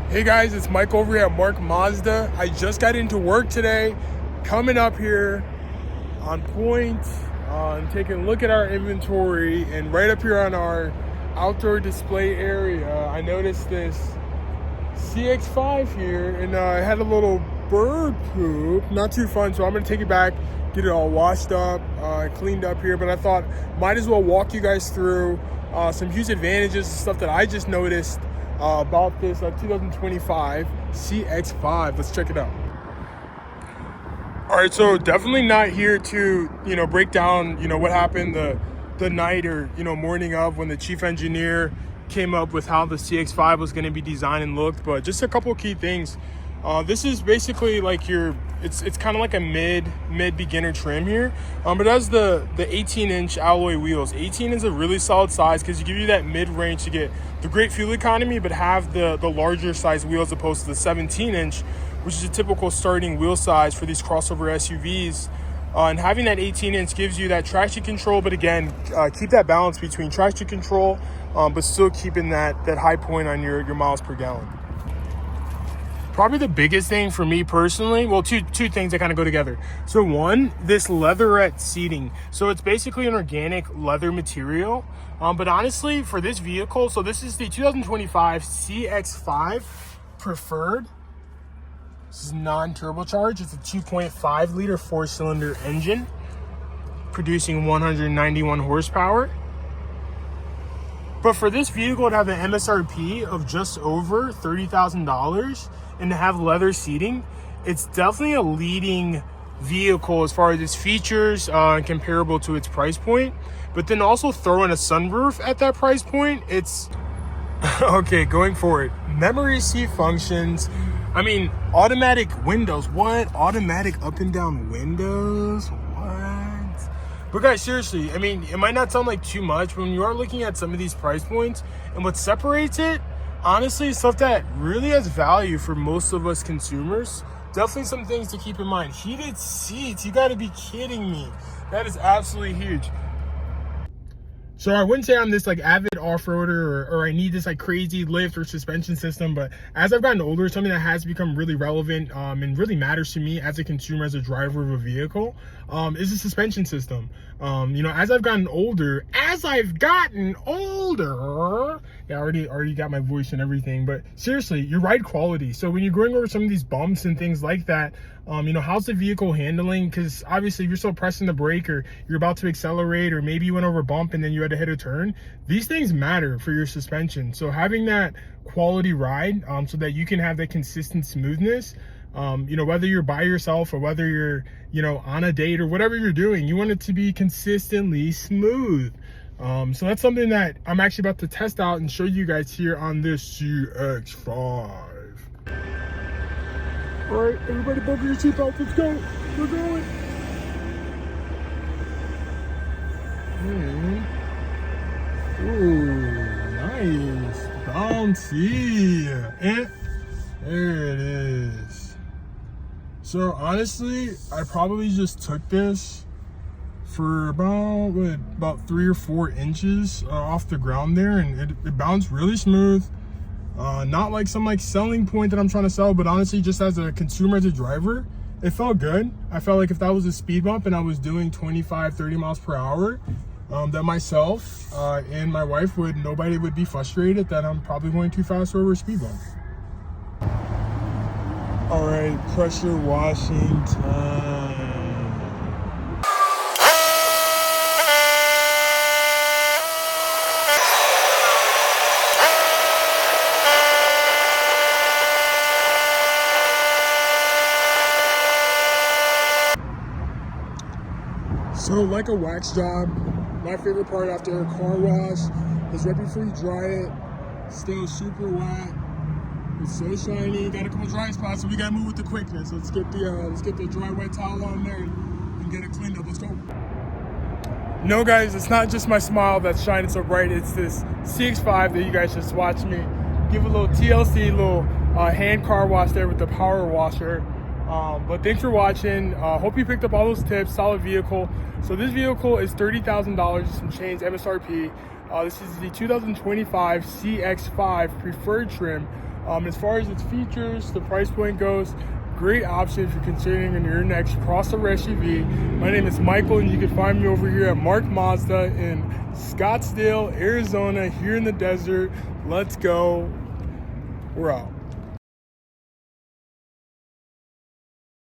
Hey guys, it's Mike over here at Mark Mazda. I just got into work today, coming up here on point, and taking a look at our inventory, and right up here on our outdoor display area, I noticed this CX-5 here, and I had a little bird poop. Not too fun, so I'm gonna take it back, get it all washed up, cleaned up here, but I thought might as well walk you guys through some huge advantages, stuff that I just noticed about this 2025 CX-5. Let's check it out. All right, so definitely not here to break down what happened the night or morning of when the chief engineer came up with how the CX-5 was going to be designed and looked, but just a couple key things. This is basically like it's kind of like a mid beginner trim here, but it has the 18-inch alloy wheels. 18 is a really solid size because you give you that mid-range to get the great fuel economy, but have the larger size wheels opposed to the 17-inch, which is a typical starting wheel size for these crossover SUVs. And having that 18-inch gives you that traction control, but again, keep that balance between traction control, but still keeping that high point on your miles per gallon. Probably the biggest thing for me personally, well, two things that kind of go together. So one, this leatherette seating. So it's basically an organic leather material. But honestly, for this vehicle, so this is the 2025 CX-5 Preferred. This is non-turbocharged. It's a 2.5 liter 4-cylinder engine producing 191 horsepower. But for this vehicle to have an MSRP of just over $30,000 and to have leather seating, it's definitely a leading vehicle as far as its features, comparable to its price point. But then also throw in a sunroof at that price point, it's okay. Going forward, memory seat functions. I mean, automatic windows. What? Automatic up and down windows? What? But guys, seriously, I mean, it might not sound like too much, but when you are looking at some of these price points and what separates it, honestly, stuff that really has value for most of us consumers. Definitely some things to keep in mind. Heated seats, you gotta be kidding me. That is absolutely huge. So I wouldn't say I'm this like avid off-roader or I need this like crazy lift or suspension system, but as I've gotten older, something that has become really relevant and really matters to me as a consumer, as a driver of a vehicle, is the suspension system. As I've gotten older, yeah, I already got my voice and everything, but seriously, your ride quality. So when you're going over some of these bumps and things like that, how's the vehicle handling? Because obviously if you're still pressing the brake or you're about to accelerate, or maybe you went over a bump and then you had to hit a turn, these things matter for your suspension. So having that quality ride, so that you can have that consistent smoothness, whether you're by yourself or whether you're, on a date or whatever you're doing, you want it to be consistently smooth. So that's something that I'm actually about to test out and show you guys here on this CX-5. All right, everybody buckle your seatbelts, let's go. We're going. Ooh, nice. Bouncy. And there it is. So honestly, I probably just took this for about 3 or 4 inches off the ground there, and it bounced really smooth. Not like some selling point that I'm trying to sell, but honestly, just as a consumer, as a driver, it felt good. I felt like if that was a speed bump and I was doing 25-30 miles per hour, that myself and my wife nobody would be frustrated that I'm probably going too fast over a speed bump. All right, pressure washing time. So like a wax job, my favorite part after a car wash is right before you dry it, still super wet. It's so shiny. Got a couple dry spots, so we gotta move with the quickness. Let's get the dry wet towel on there and get it cleaned up. Let's go. No guys, it's not just my smile that's shining so bright. It's this CX-5 that you guys just watched me give a little TLC, little hand car wash there with the power washer. But thanks for watching. Hope you picked up all those tips. Solid vehicle. So this vehicle is $30,000 some change MSRP. This is the 2025 CX-5 Preferred trim. As far as its features, the price point goes, great option if you're considering your next crossover SUV. My name is Michael, and you can find me over here at Mark Mazda in Scottsdale, Arizona, here in the desert. Let's go. We're out.